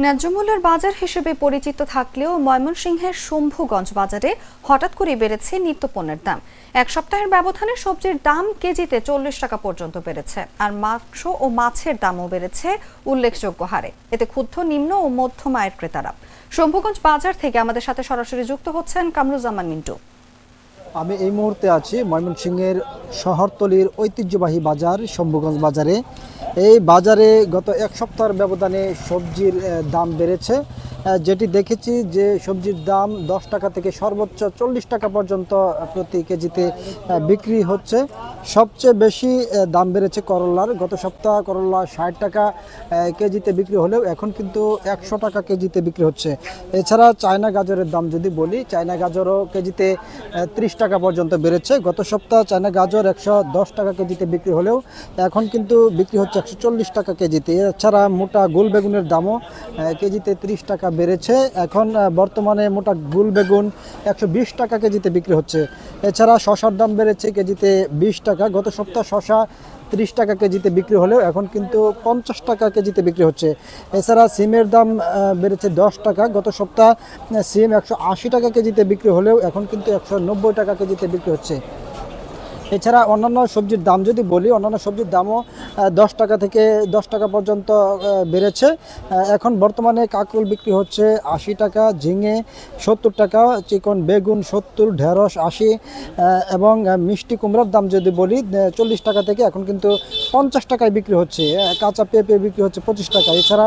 ন্যায্য মূল্যের বাজার হিসেবে পরিচিত থাকলেও ময়মনসিংহের শম্ভুগঞ্জ বাজারে হঠাৎ করে বেড়েছে নিত্যপণ্যের দাম। এক সপ্তাহের ব্যবধানে সবজির দাম কেজিতে 40 টাকা পর্যন্ত বেড়েছে, আর মাংস ও মাছের দামও বেড়েছে উল্লেখযোগ্য হারে। এতে ক্ষুব্ধ নিম্ন ও মধ্যম আয়ের ক্রেতারা। শম্ভুগঞ্জ বাজার থেকে আমাদের সাথে সরাসরি যুক্ত হচ্ছেন কামরুজ্জামান মিন্টু। আমি এই মুহূর্তে আছি ময়মনসিংহের শহরতলির ঐতিহ্যবাহী বাজার শম্ভুগঞ্জ বাজারে। এই বাজারে গত এক সপ্তাহের ব্যবধানে সবজির দাম বেড়েছে, যেটি দেখেছি যে সবজির দাম 10 টাকা থেকে সর্বোচ্চ 40 টাকা পর্যন্ত প্রতি কেজিতে বিক্রি হচ্ছে। সবচেয়ে বেশি দাম বেড়েছে করলার। গত সপ্তাহ করলা 60 টাকা কেজিতে বিক্রি হলেও এখন কিন্তু 100 টাকা কেজিতে বিক্রি হচ্ছে। এছাড়া চায়না গাজরের দাম যদি বলি, চায়না গাজরও কেজিতে 30 টাকা পর্যন্ত বেড়েছে। গত সপ্তাহ চায়না গাজর 110 টাকা কেজিতে বিক্রি হলেও এখন কিন্তু বিক্রি হচ্ছে 140 টাকা কেজিতে। এছাড়া মোটা গোল বেগুনের দামও কেজিতে 30 টাকা বেড়েছে। এখন বর্তমানে মোটা গোল বেগুন 120 টাকা কেজিতে বিক্রি হচ্ছে। এছাড়া শশার দাম বেড়েছে কেজিতে 20 টাকা। গত সপ্তাহ শশা 30 টাকা কেজিতে বিক্রি হলেও এখন কিন্তু 50 টাকা কেজিতে বিক্রি হচ্ছে। এছাড়া সিমের দাম বেড়েছে 10 টাকা। গত সপ্তাহ সিম 180 টাকা কেজিতে বিক্রি হলেও এখন কিন্তু 190 টাকা কেজিতে বিক্রি হচ্ছে। এছাড়া অন্যান্য সবজির দাম যদি বলি, অন্যান্য সবজির দামও 10 টাকা থেকে 10 টাকা পর্যন্ত বেড়েছে। এখন বর্তমানে কাঁকরোল বিক্রি হচ্ছে 80 টাকা, ঝিঙে 70 টাকা, চিকন বেগুন 70, ঢেঁড়স 80 এবং মিষ্টি কুমড়ার দাম যদি বলি 40 টাকা থেকে এখন কিন্তু 50 টাকায় বিক্রি হচ্ছে। কাঁচা পেঁপে বিক্রি হচ্ছে 25 টাকা। এছাড়া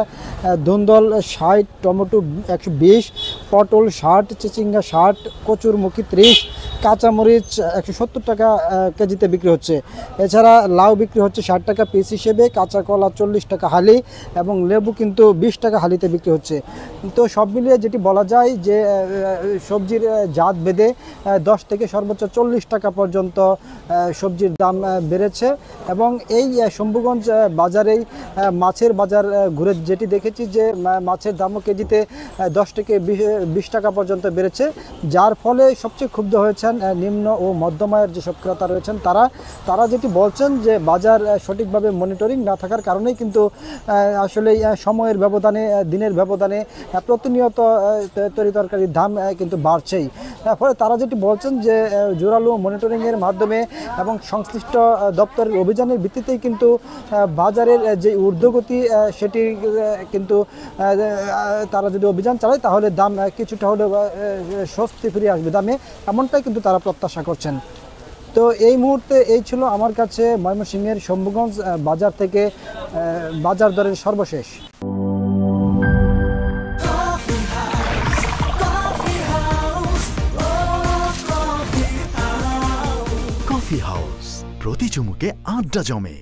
ধুন্দল 60, টমেটো 120, পটল 60, চিচিঙ্গা 60, কচুরমুখী 30, কাঁচামরিচ 170 টাকা কেজিতে বিক্রি হচ্ছে। এছাড়া লাউ বিক্রি হচ্ছে 60 টাকা পিস হিসেবে, কাঁচা কলা 40 টাকা হালি এবং লেবু কিন্তু 20 টাকা হালিতে বিক্রি হচ্ছে। তো সব মিলিয়ে যেটি বলা যায় যে সবজির জাত ভেদে 10 থেকে সর্বোচ্চ 40 টাকা পর্যন্ত সবজির দাম বেড়েছে। এবং এই শম্ভুগঞ্জ বাজারেই মাছের বাজার ঘুরে যেটি দেখেছি যে মাছের দামও কেজিতে 10 থেকে 20 টাকা পর্যন্ত বেড়েছে, যার ফলে সবচেয়ে ক্ষুব্ধ হয়েছেন নিম্ন ও মধ্যম আয়ের যেসব ক্রেতা রয়েছেন তারা যেটি বলছেন যে বাজার সঠিকভাবে মনিটরিং না থাকার কারণেই কিন্তু আসলে সময়ের ব্যবধানে, দিনের ব্যবধানে প্রতিনিয়ত তরি তরকারির দাম কিন্তু বাড়ছেই। ফলে তারা যেটি বলছেন যে জোরালো মনিটরিংয়ের মাধ্যমে এবং সংশ্লিষ্ট দপ্তরের অভিযানের ভিত্তিতেই কিন্তু বাজারের যে ঊর্ধ্বগতি সেটি কিন্তু তারা যদি অভিযান চালায় তাহলে দাম কিছুটা হলেও স্বস্তি ফিরে আসবে দামে, এমনটাই কিন্তু তারা প্রত্যাশা করছেন। তো এই মুহূর্তে এই ছিল আমার কাছে ময়মনসিংহের শম্ভুগঞ্জ বাজার থেকে বাজার দরের সর্বশেষ। কফি হাউস, প্রতি চুমুকে আড্ডা জমে।